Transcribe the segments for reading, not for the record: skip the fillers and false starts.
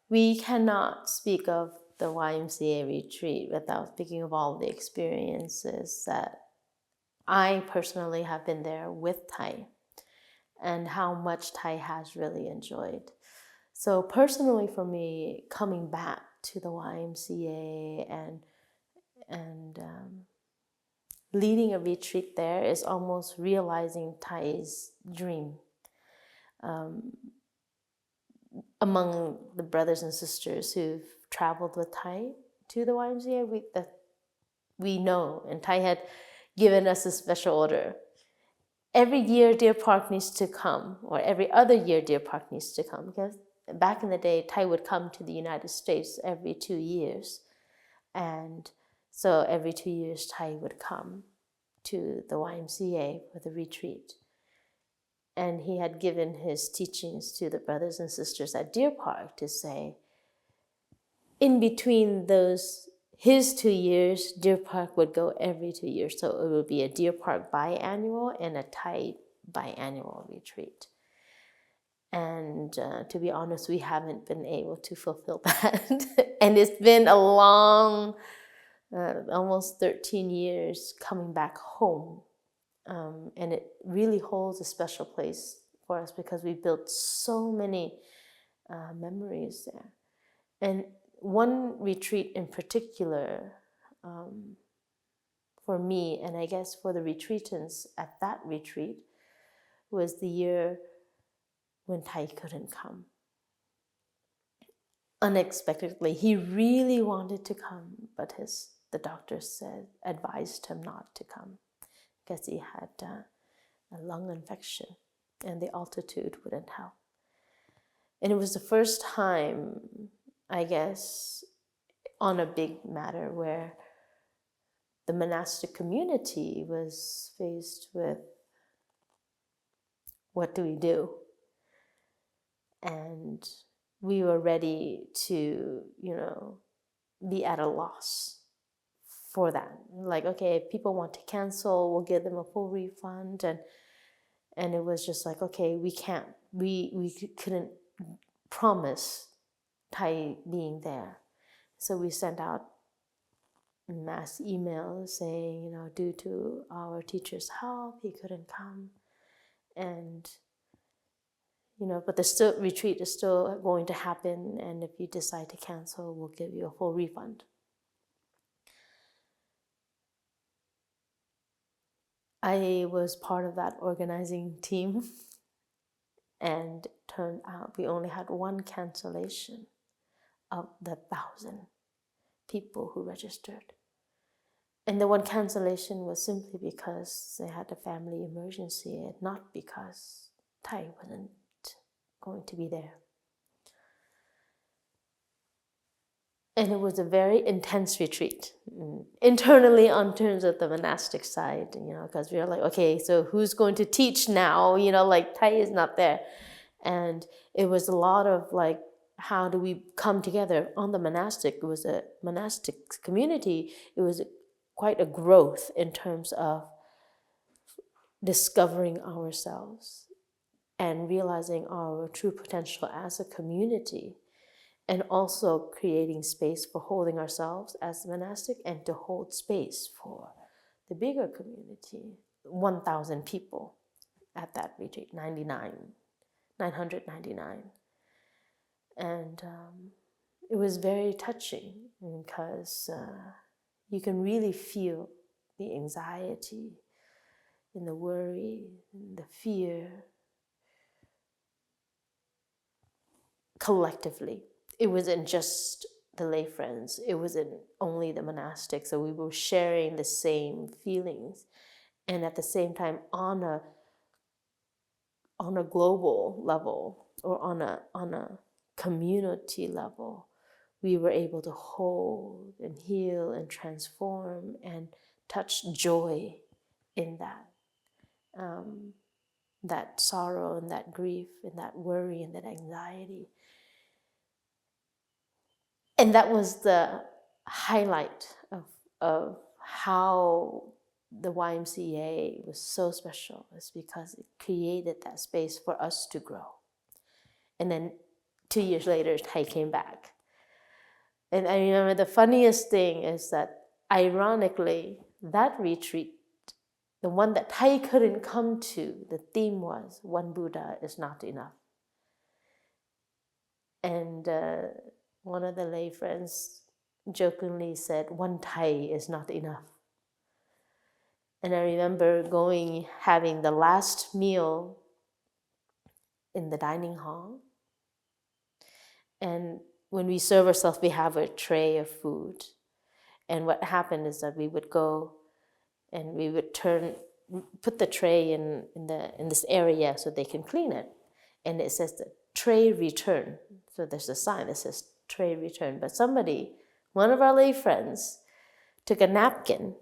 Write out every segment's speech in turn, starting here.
we cannot speak of the YMCA retreat without speaking of all the experiences that I personally have been there with Thay, and how much Thay has really enjoyed. So personally for me, coming back to the YMCA and leading a retreat there is almost realizing Thay's dream. Among the brothers and sisters who've traveled with Thay to the YMCA, we know, and Thay had given us a special order. Every year Deer Park needs to come, or every other year Deer Park needs to come, because back in the day, Thay would come to the United States every 2 years. And so every 2 years, Thay would come to the YMCA for the retreat. And he had given his teachings to the brothers and sisters at Deer Park to say, in between his 2 years, Deer Park would go every 2 years. So it would be a Deer Park biannual and a Thay biannual retreat. And to be honest, we haven't been able to fulfill that. And it's been a long, almost 13 years coming back home. And it really holds a special place for us because we built so many memories there. And one retreat in particular, for me, and I guess for the retreatants at that retreat, was the year when Thay couldn't come. Unexpectedly, he really wanted to come, but the doctor advised him not to come because he had a lung infection and the altitude wouldn't help. And it was the first time, I guess, on a big matter where the monastic community was faced with, what do we do? And we were ready to, be at a loss for that. Like, okay, if people want to cancel, we'll give them a full refund. And it was just like, okay, we couldn't promise Thay being there. So we sent out mass emails saying, due to our teacher's help, he couldn't come. And but the retreat is still going to happen, and if you decide to cancel, we'll give you a full refund. I was part of that organizing team, and it turned out we only had one cancellation of the 1,000 people who registered. And the one cancellation was simply because they had a family emergency, and not because Thay wasn't going to be there. And it was a very intense retreat, internally on terms of the monastic side, because we were like, okay, so who's going to teach now? Thay is not there. And it was a lot of like, how do we come together on the monastic? It was a monastic community. It was quite a growth in terms of discovering ourselves and realizing our true potential as a community, and also creating space for holding ourselves as monastic and to hold space for the bigger community. 1,000 people at that retreat, 999. And it was very touching because you can really feel the anxiety and the worry and the fear collectively. It wasn't just the lay friends. It wasn't only the monastics. So we were sharing the same feelings. And at the same time, on a global level, or on a community level, we were able to hold and heal and transform and touch joy in that. That sorrow and that grief and that worry and that anxiety. And that was the highlight of how the YMCA was so special, is because it created that space for us to grow. And then 2 years later, Thay came back. And I remember the funniest thing is that, ironically, that retreat, the one that Thay couldn't come to, the theme was, one Buddha is not enough. And one of the lay friends jokingly said, one Thay is not enough. And I remember having the last meal in the dining hall. And when we serve ourselves, we have a tray of food. And what happened is that we would go and we would put the tray in this area so they can clean it. And it says the tray return. So there's a sign that says tray return. But one of our lay friends, took a napkin,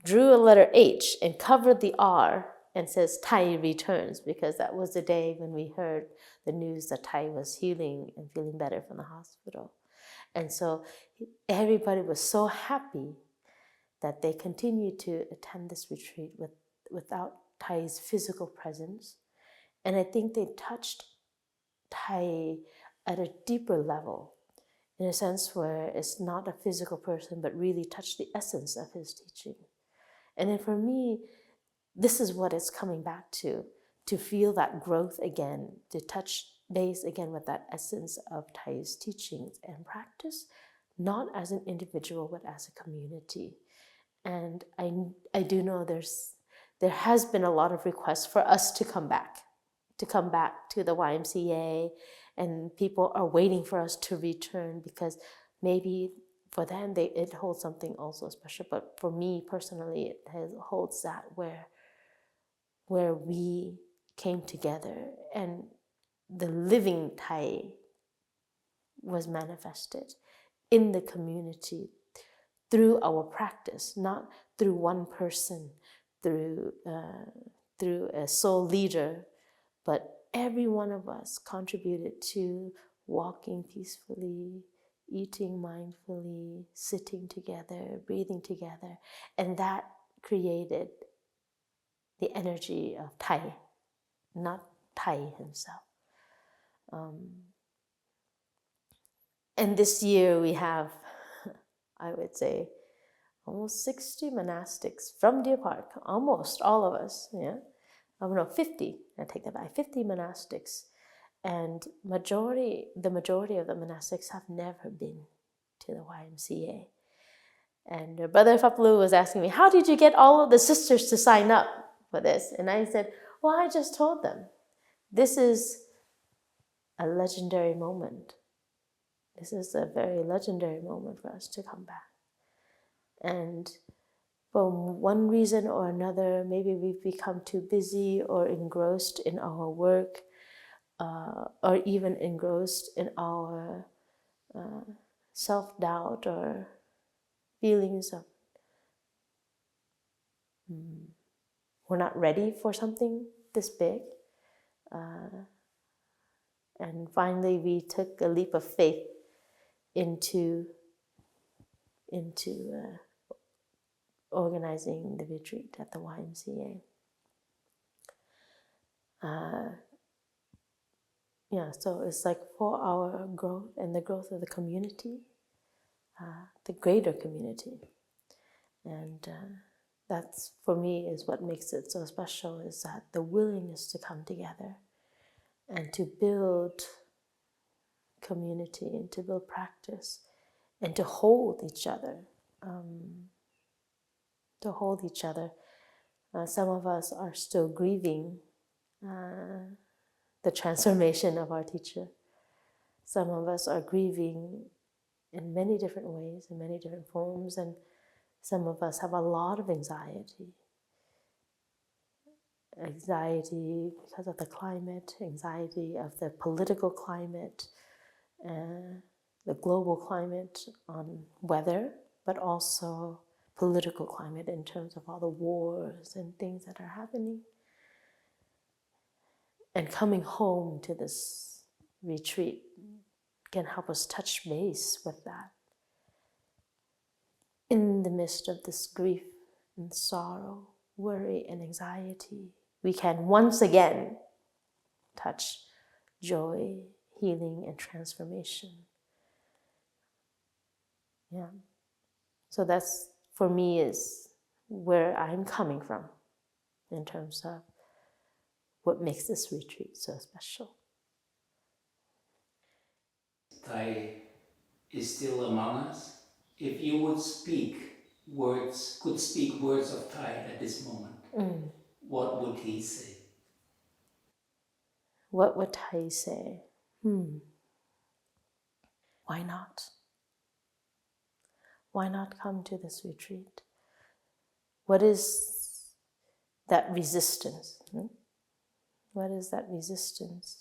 drew a letter H and covered the R and says Thay returns, because that was the day when we heard the news that Thay was healing and feeling better from the hospital. And so everybody was so happy that they continued to attend this retreat without Thay's physical presence. And I think they touched Thay at a deeper level, in a sense where it's not a physical person, but really touched the essence of his teaching. And then for me, this is what it's coming back to feel that growth again, to touch base again with that essence of Thay's teachings and practice, not as an individual, but as a community. And I do know there has been a lot of requests for us to come back to the YMCA, and people are waiting for us to return, because maybe for them it holds something also special. But for me personally, it holds that where we came together and the living Thay was manifested in the community through our practice, not through one person, through a sole leader, but every one of us contributed to walking peacefully, eating mindfully, sitting together, breathing together, and that created the energy of Thay, not Thay himself. And this year we have, I would say, almost 60 monastics from Deer Park, almost all of us, yeah. 50, I take that back, 50 monastics. And the majority of the monastics have never been to the YMCA. And Brother Faplu was asking me, how did you get all of the sisters to sign up for this? And I said, well, I just told them, this is a legendary moment. This is a very legendary moment for us to come back. And for one reason or another, maybe we've become too busy or engrossed in our work, or even engrossed in our self-doubt or feelings of we're not ready for something this big. And finally, we took a leap of faith into organizing the retreat at the YMCA. So it's like for our growth and the growth of the community, the greater community. And that's, for me, is what makes it so special, is that the willingness to come together and to build community and to build practice and to hold each other. Some of us are still grieving the transformation of our teacher. Some of us are grieving in many different ways, in many different forms, and some of us have a lot of anxiety. Anxiety because of the climate, anxiety of the political climate, the global climate on weather, but also political climate in terms of all the wars and things that are happening. And coming home to this retreat can help us touch base with that. In the midst of this grief and sorrow, worry and anxiety, we can once again touch joy, healing and transformation. Yeah. So that's, for me, is where I'm coming from in terms of what makes this retreat so special. Thay is still among us. If you would could speak words of Thay at this moment, what would he say? What would Thay say? Why not? Why not come to this retreat? What is that resistance? What is that resistance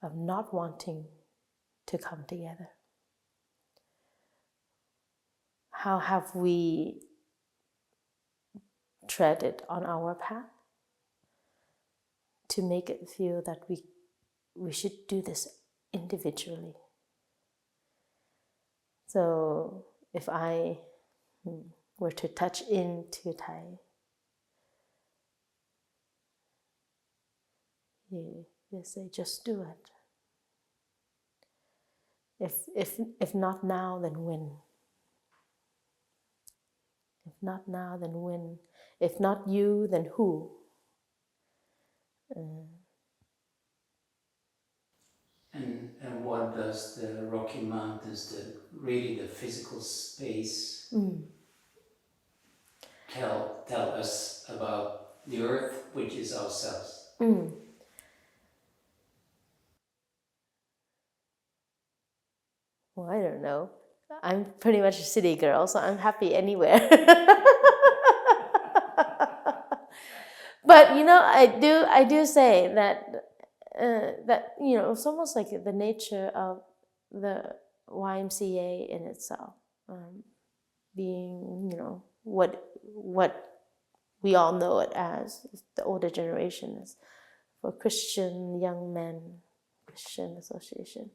of not wanting to come together? How have we treaded on our path to make it feel that we should do this individually? So if I were to touch into Thay, you say, just do it. If not now, then when? If not now, then when? If not you, then who? And what does the Rocky Mountains, the physical space, tell us about the earth, which is ourselves? Well, I don't know. I'm pretty much a city girl, so I'm happy anywhere. But I do say that it's almost like the nature of the YMCA in itself, being what we all know it as, the older generation is for Christian young men, Christian association.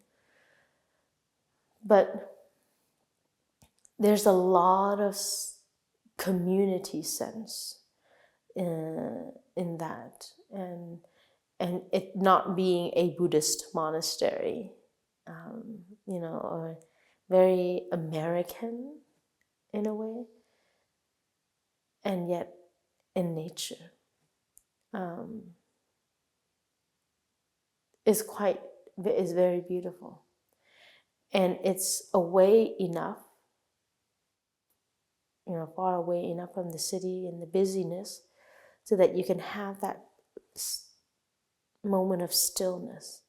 But there's a lot of community sense in that, and it not being a Buddhist monastery, or very American in a way, and yet in nature, is very beautiful, and it's away enough, far away enough from the city and the busyness, so that you can have that moment of stillness,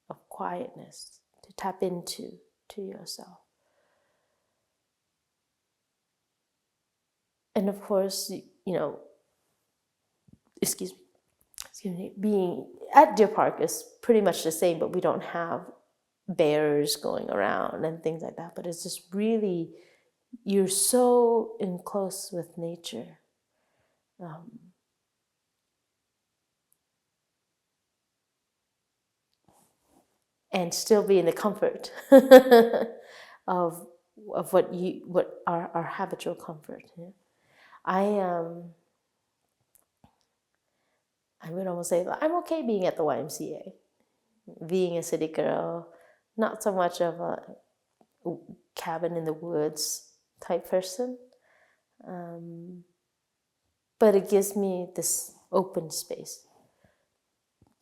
of quietness, to tap into to yourself. And of course, excuse me, being at Deer Park is pretty much the same, but we don't have bears going around and things like that. But it's just really, you're so in close with nature. And still be in the comfort of what our habitual comfort. Yeah? I would almost say I'm okay being at the YMCA, being a city girl, not so much of a cabin in the woods type person, but it gives me this open space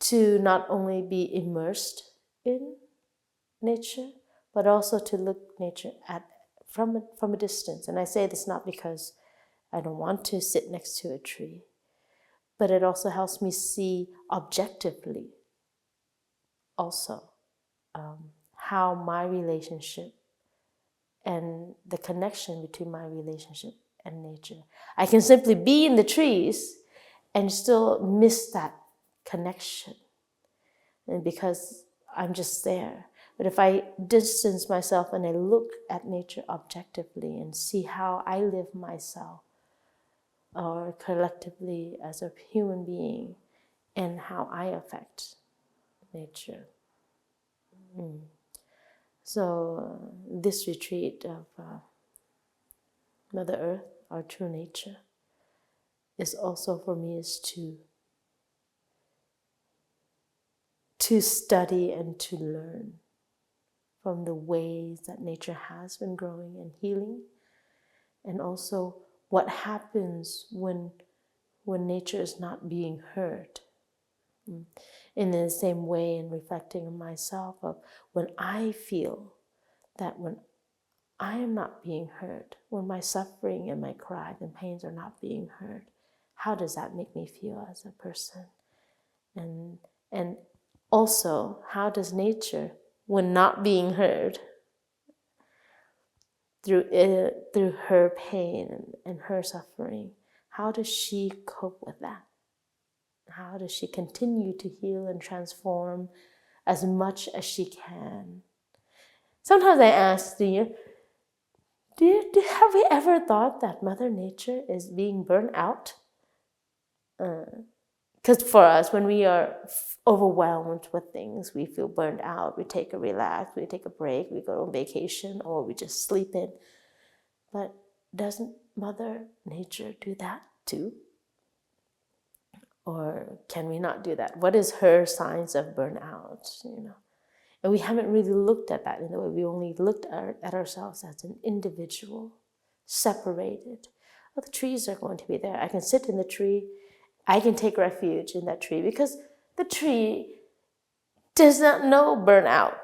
to not only be immersed in nature, but also to look nature from a distance. And I say this not because I don't want to sit next to a tree, but it also helps me see objectively also how my relationship and the connection between my relationship and nature. I can simply be in the trees and still miss that connection, and because I'm just there. But if I distance myself and I look at nature objectively and see how I live myself, or collectively as a human being, and how I affect nature. So this retreat of Mother Earth, our true nature, is also for me is to to study and to learn from the ways that nature has been growing and healing, and also what happens when nature is not being heard. In the same way, in reflecting on myself, of when I feel that when I am not being heard, when my suffering and my cries and pains are not being heard, how does that make me feel as a person? And also, how does nature, when not being heard, through her pain and her suffering, how does she cope with that? How does she continue to heal and transform as much as she can? Sometimes I ask, have we ever thought that Mother Nature is being burnt out? Because for us, when we are overwhelmed with things, we feel burned out. We take a relax, we take a break, we go on vacation, or we just sleep in. But doesn't Mother Nature do that too? Or can we not do that? What is her signs of burnout? And we haven't really looked at that in the way. We only looked at ourselves as an individual, separated. Well, the trees are going to be there. I can sit in the tree. I can take refuge in that tree because the tree does not know burnout.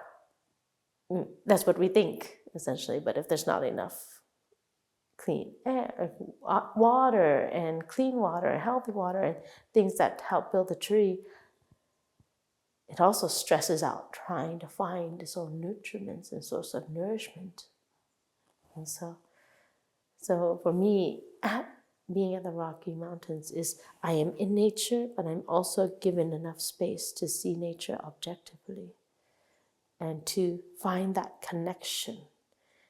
That's what we think, essentially. But if there's not enough clean air, water, and clean water, healthy water, and things that help build the tree, it also stresses out trying to find its own nutriments and source of nourishment. And so for me, being at the Rocky Mountains is I am in nature, but I'm also given enough space to see nature objectively and to find that connection.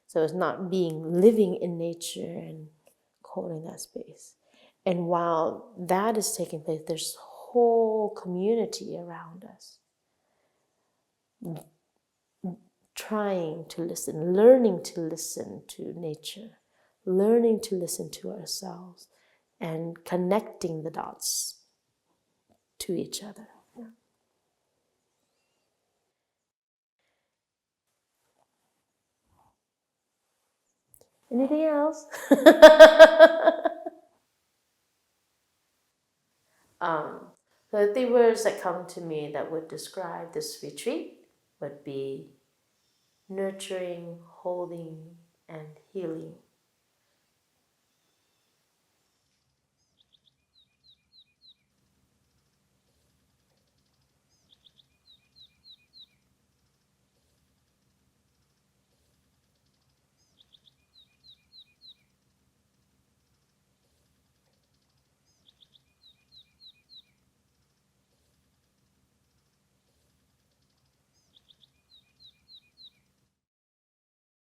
So it's not living in nature and holding that space. And while that is taking place, there's whole community around us, trying to listen, learning to listen to nature, learning to listen to ourselves, and connecting the dots to each other. Yeah. Anything else? The 3 words that come to me that would describe this retreat would be nurturing, holding, and healing.